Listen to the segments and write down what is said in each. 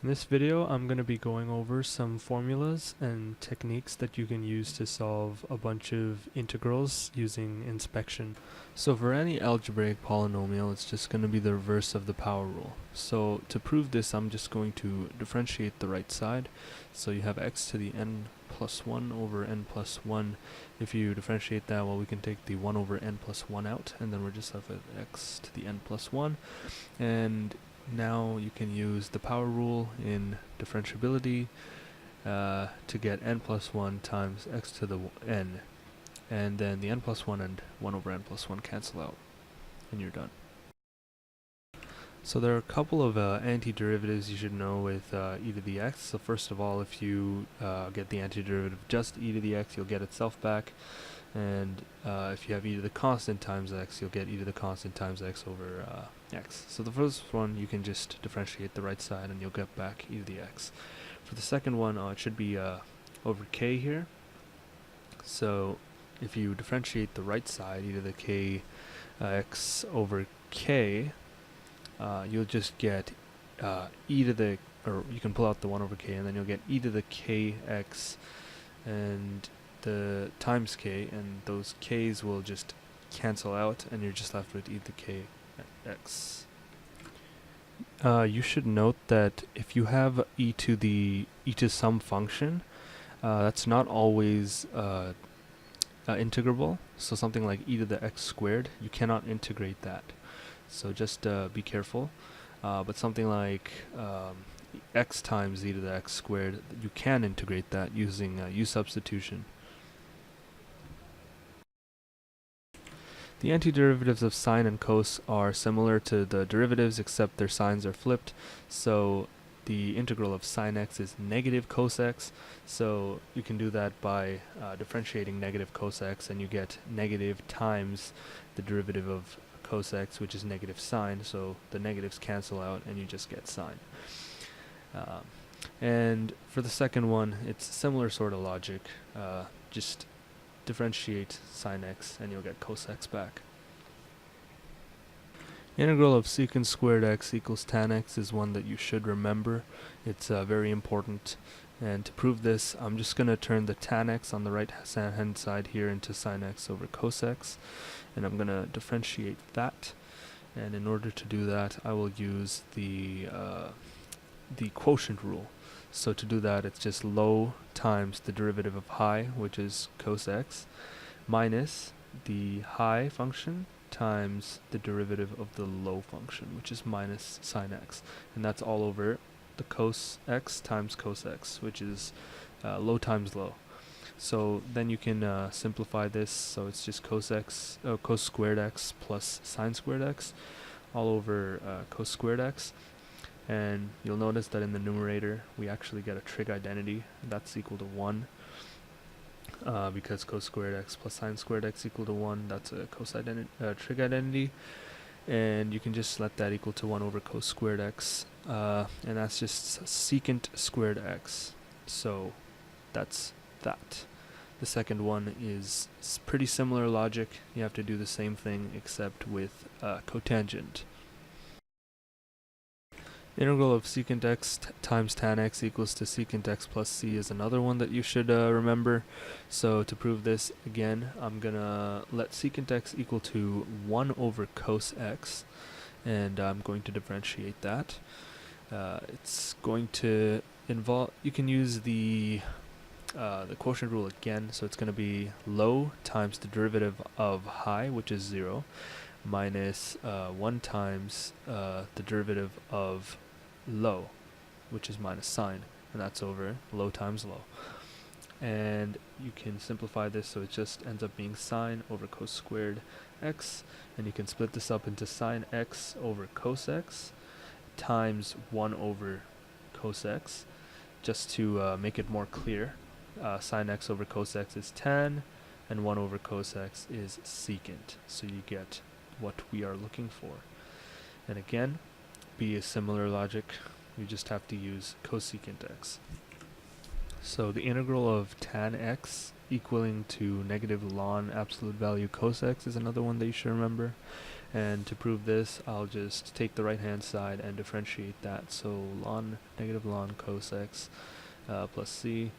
In this video, I'm going to be going over some formulas and techniques that you can use to solve a bunch of integrals using inspection. So for any algebraic polynomial, it's just going to be the reverse of the power rule. So to prove this, I'm just going to differentiate the right side. So you have x to the n plus 1 over n plus 1. If you differentiate that, well, we can take the 1 over n plus 1 out, and then we're just left with x to the n plus 1. And now you can use the power rule in differentiability to get n plus 1 times x to the n, and then the n plus 1 and 1 over n plus 1 cancel out, and you're done. So there are a couple of antiderivatives you should know with e to the x. So first of all, if you get the antiderivative of just e to the x, you'll get itself back. And if you have e to the constant times x, you'll get e to the constant times x over x. So the first one, you can just differentiate the right side and you'll get back e to the x. For the second one, it should be over k here. So if you differentiate the right side, e to the k x over k, you'll just get e to the, or you can pull out the 1 over k, and then you'll get e to the kx and the times k, and those k's will just cancel out, and you're just left with e to the kx. You should note that if you have e to some function, that's not always integrable. So something like e to the x squared, you cannot integrate that. So just be careful. But something like x times e to the x squared, you can integrate that using u substitution. The antiderivatives of sine and cos are similar to the derivatives, except their signs are flipped. So the integral of sine x is negative cos x. So you can do that by differentiating negative cos x, and you get negative times the derivative of cos x, which is negative sine. So the negatives cancel out, and you just get sine. And for the second one, it's similar sort of logic. Just differentiate sine x and you'll get cos x back. Integral of secant squared x equals tan x is one that you should remember. It's very important. And to prove this, I'm just going to turn the tan x on the right hand side here into sine x over cos x, and I'm going to differentiate that. And in order to do that, I will use the quotient rule. So to do that, it's just low times the derivative of high, which is cos x, minus the high function times the derivative of the low function, which is minus sine x. And that's all over the cos x times cos x, which is low times low. So then you can simplify this, so it's just cos squared x plus sine squared x all over cos squared x. And you'll notice that in the numerator we actually get a trig identity. That's equal to 1 because cos squared x plus sine squared x equal to 1. That's a trig identity, and you can just let that equal to 1 over cos squared x, and that's just secant squared x. So that's that. The second one is pretty similar logic. You have to do the same thing except with cotangent. Integral of secant x times tan x equals to secant x plus c is another one that you should remember. So to prove this, again, I'm going to let secant x equal to 1 over cos x, and I'm going to differentiate that. It's going to involve, you can use the quotient rule again, so it's going to be low times the derivative of high, which is 0, minus 1 times the derivative of low, which is minus sine, and that's over low times low. And you can simplify this, so it just ends up being sine over cos squared x, and you can split this up into sine x over cos x times 1 over cos x, just to make it more clear. Sine x over cos x is tan, and 1 over cos x is secant, so you get what we are looking for. And again, be a similar logic, you just have to use cosecant x. So the integral of tan x equaling to negative ln absolute value cos x is another one that you should remember. And to prove this, I'll just take the right hand side and differentiate that. So negative ln cos x plus c.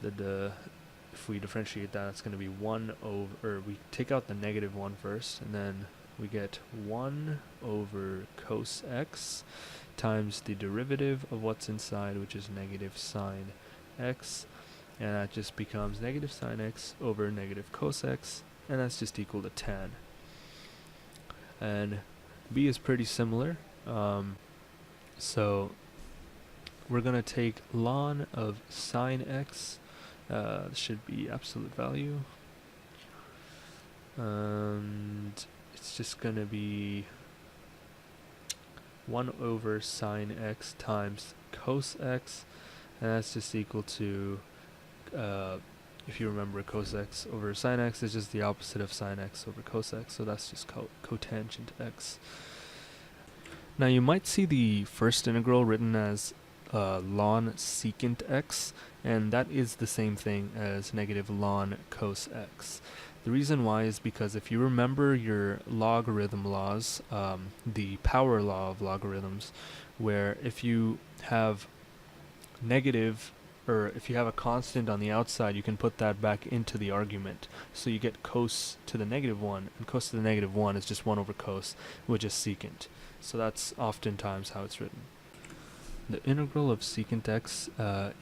If we differentiate that, it's going to be 1 over, or we take out the negative 1 first, and then we get 1 over cos x times the derivative of what's inside, which is negative sine x, and that just becomes negative sine x over negative cos x, and that's just equal to tan. And b is pretty similar, so we're going to take ln of sine x, should be absolute value, and it's just going to be 1 over sine x times cos x, and that's just equal to, if you remember, cos x over sine x is just the opposite of sine x over cos x, so that's just cotangent x. Now you might see the first integral written as ln secant x, and that is the same thing as negative ln cos x. The reason why is because if you remember your logarithm laws, the power law of logarithms, where if you have negative, or if you have a constant on the outside, you can put that back into the argument. So you get cos to the negative 1, and cos to the negative 1 is just 1 over cos, which is secant. So that's oftentimes how it's written. The integral of secant x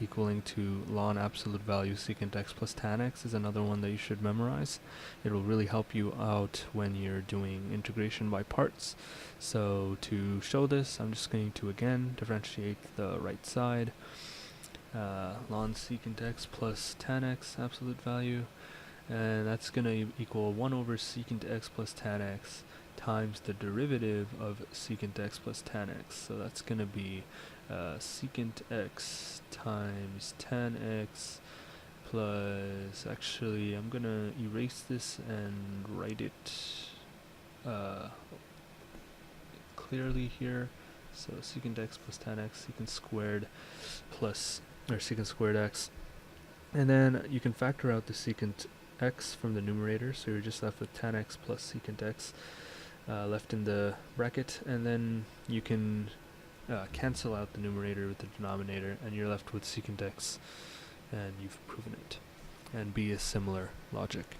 equaling to ln absolute value secant x plus tan x is another one that you should memorize. It will really help you out when you're doing integration by parts. So to show this, I'm just going to again differentiate the right side. Ln secant x plus tan x absolute value, and that's going to equal 1 over secant x plus tan x times the derivative of secant x plus tan x. So that's going to be secant x times tan x plus, actually I'm going to erase this and write it clearly here. So secant x plus tan x, secant squared plus, or secant squared x, and then you can factor out the secant x from the numerator, so you're just left with tan x plus secant x left in the bracket, and then you can cancel out the numerator with the denominator, and you're left with secant x, and you've proven it. And b is similar logic.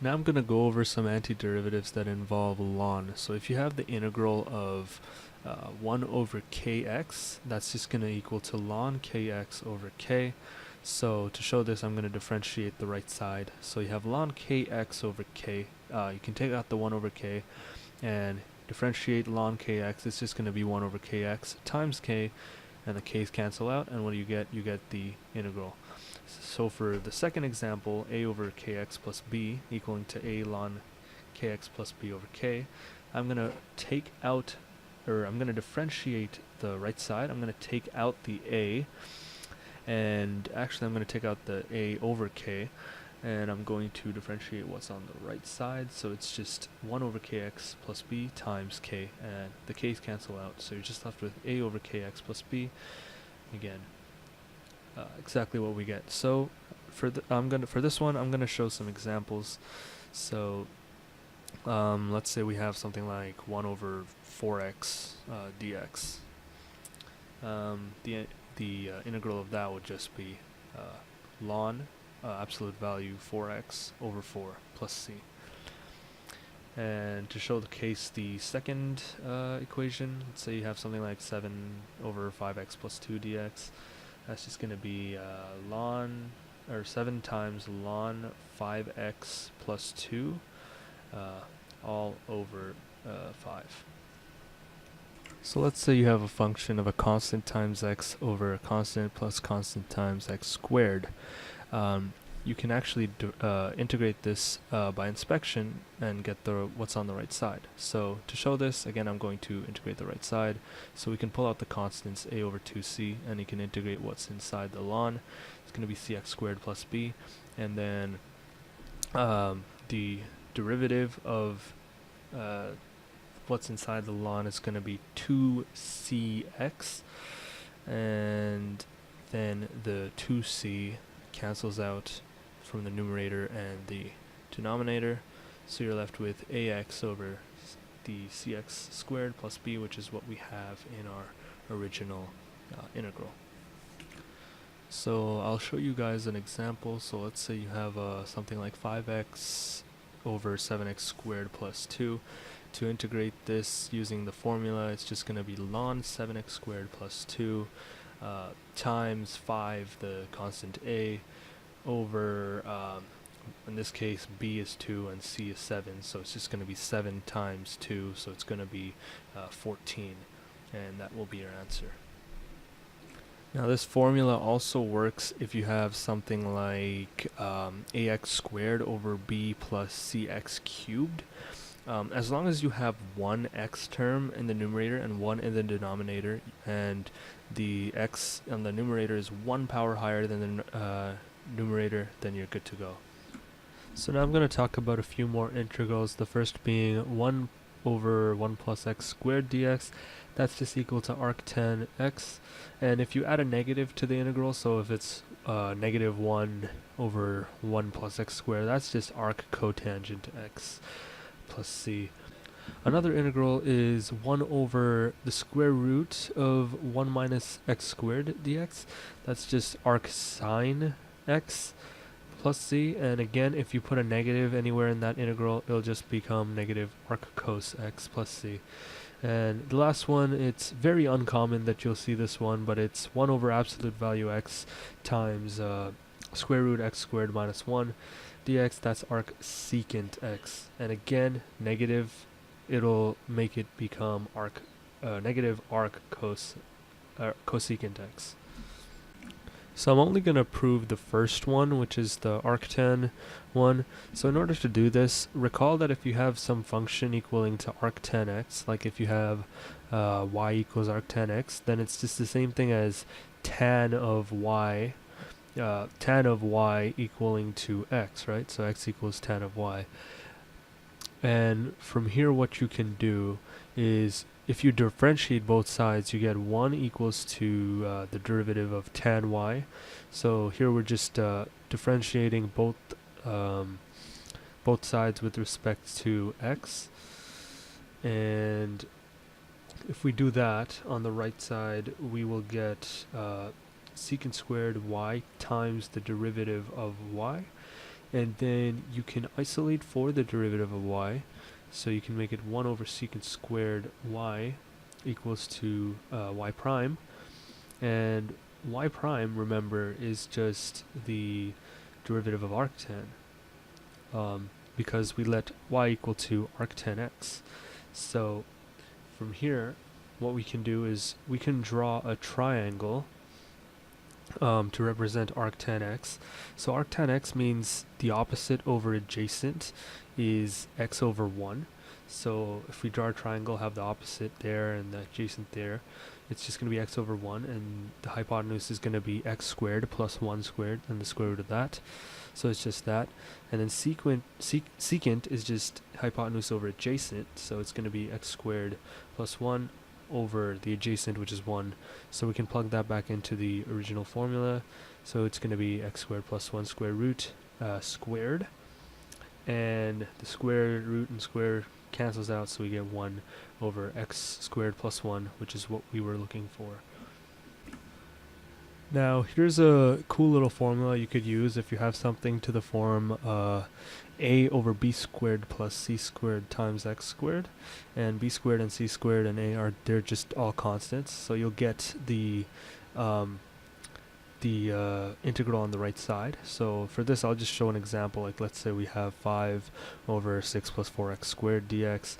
Now I'm going to go over some antiderivatives that involve ln. So if you have the integral of 1 over kx, that's just going to equal to ln kx over k. So to show this, I'm going to differentiate the right side. So you have ln kx over k. You can take out the 1 over k and differentiate ln kx. It's just going to be 1 over kx times k, and the k's cancel out, and what do you get? You get the integral. So for the second example, a over kx plus b equaling to a ln kx plus b over k, I'm going to take out, or I'm going to differentiate the right side. I'm going to take out the a, and actually I'm going to take out the a over k, and I'm going to differentiate what's on the right side. So it's just 1 over kx plus b times k, and the k's cancel out, so you're just left with a over kx plus b. Again, exactly what we get. So for this one, I'm gonna show some examples. So let's say we have something like 1 over 4x dx. The integral of that would just be ln absolute value 4x over 4 plus c. And to show the case, the second equation, let's say you have something like 7 over 5x plus 2 dx. That's just going to be ln, or 7 times ln 5x plus 2 all over 5. So let's say you have a function of a constant times x over a constant plus constant times x squared. You can actually integrate this by inspection and get what's on the right side. So to show this, again, I'm going to integrate the right side. So we can pull out the constants a over 2c, and you can integrate what's inside the ln. It's going to be cx squared plus b, and then the derivative of what's inside the ln is going to be 2cx, and then the 2c cancels out from the numerator and the denominator, So you're left with ax over the cx squared plus b, which is what we have in our original integral. So I'll show you guys an example. So let's say you have something like 5x over 7x squared plus 2. To integrate this using the formula, it's just going to be ln 7x squared plus 2 times 5, the constant a, over, in this case, b is 2 and c is 7, so it's just going to be 7 times 2, so it's going to be 14, and that will be your answer. Now this formula also works if you have something like ax squared over b plus cx cubed. As long as you have one x term in the numerator and one in the denominator, and the x on the numerator is 1 power higher than the numerator, then you're good to go. So now I'm going to talk about a few more integrals, the first being 1 over 1 plus x squared dx. That's just equal to arctan x, and if you add a negative to the integral, so if it's negative 1 over 1 plus x squared, that's just arc cotangent x plus c. Another integral is 1 over the square root of 1 minus x squared dx. That's just arc sine x plus c, and again, if you put a negative anywhere in that integral, it'll just become negative arc cos x plus c. And the last one, it's very uncommon that you'll see this one, but it's 1 over absolute value x times square root x squared minus 1 dx. That's arc secant x, and again, negative, it'll make it become arc negative arc cosecant x. So I'm only going to prove the first one, which is the arctan one. So in order to do this, recall that if you have some function equaling to arctan x, like if you have y equals arctan x, then it's just the same thing as tan of y equaling to x, right? So x equals tan of y. And from here, what you can do is, if you differentiate both sides, you get 1 equals to the derivative of tan y. So here we're just differentiating both sides with respect to x. And if we do that, on the right side, we will get secant squared y times the derivative of y. And then you can isolate for the derivative of y. So you can make it 1 over secant squared y equals to y prime. And y prime, remember, is just the derivative of arctan, because we let y equal to arctan x. So from here, what we can do is we can draw a triangle to represent arctan x. So arctan x means the opposite over adjacent is x over 1. So if we draw a triangle, have the opposite there and the adjacent there, it's just going to be x over 1, and the hypotenuse is going to be x squared plus 1 squared and the square root of that. So it's just that. And then secant is just hypotenuse over adjacent, so it's going to be x squared plus 1 over the adjacent, which is 1. So we can plug that back into the original formula. So it's going to be x squared plus 1 square root squared. And the square root and square cancels out, so we get 1 over x squared plus 1, which is what we were looking for. Now, here's a cool little formula you could use if you have something to the form a over b squared plus c squared times x squared, and b squared and c squared and a they're just all constants, so you'll get the integral on the right side. So for this, I'll just show an example. Like, let's say we have 5 over 6 plus 4x squared dx.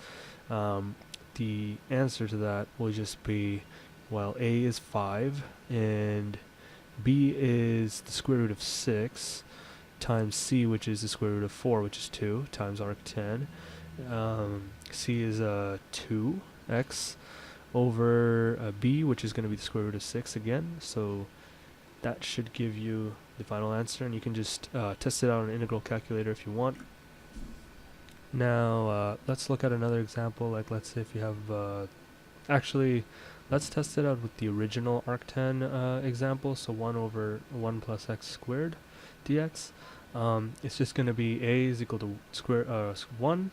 The answer to that will just be, well, a is 5 and b is the square root of 6 times c, which is the square root of 4, which is 2, times arctan. C is 2x over b, which is going to be the square root of 6 again. So that should give you the final answer, and you can just test it out on an integral calculator if you want. Now let's look at another example. Like, let's say if you have actually, let's test it out with the original arctan example. So 1 over 1 plus x squared dx. it's just going to be a is equal to 1,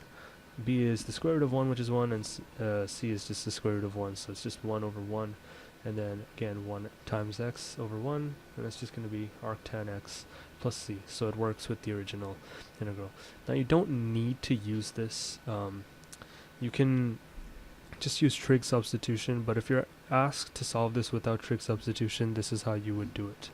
b is the square root of 1, which is 1, and c is just the square root of 1, so it's just 1 over 1, and then again 1 times x over 1, and that's just going to be arctan x plus c, so it works with the original integral. Now you don't need to use this, you can just use trig substitution, but if you're asked to solve this without trig substitution, this is how you would do it.